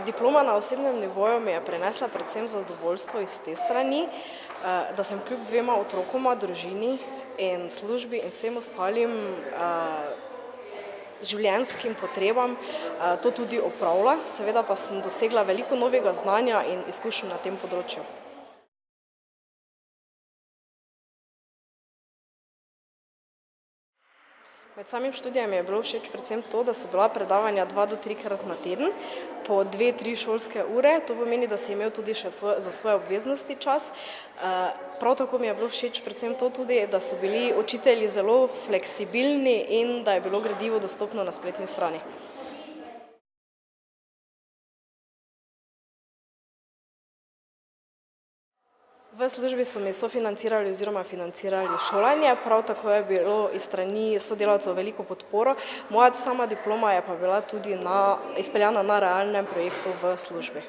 Diploma na osebnem nivoju mi je prinesla predvsem zadovoljstvo iz te strani, da sem kljub dvema otrokoma, družini in službi in vsem ostalim življenjskim potrebam to tudi opravila, seveda pa sem dosegla veliko novega znanja in izkušenj na tem področju. Med samim študijem je bilo všeč predvsem to, da so bila predavanja 2 do 3-krat na teden, po 2-3 šolske ure, to pomeni, da si imel tudi še za svoje obveznosti čas. Prav tako mi je bilo všeč predvsem to tudi, da so bili učitelji zelo fleksibilni in da je bilo gradivo dostopno na spletni strani. V službi so mi sofinancirali oziroma financirali šolanje, prav tako je bilo iz strani sodelavcev veliko podporo. Moja sama diploma je pa bila tudi izpeljana na realnem projektu v službi.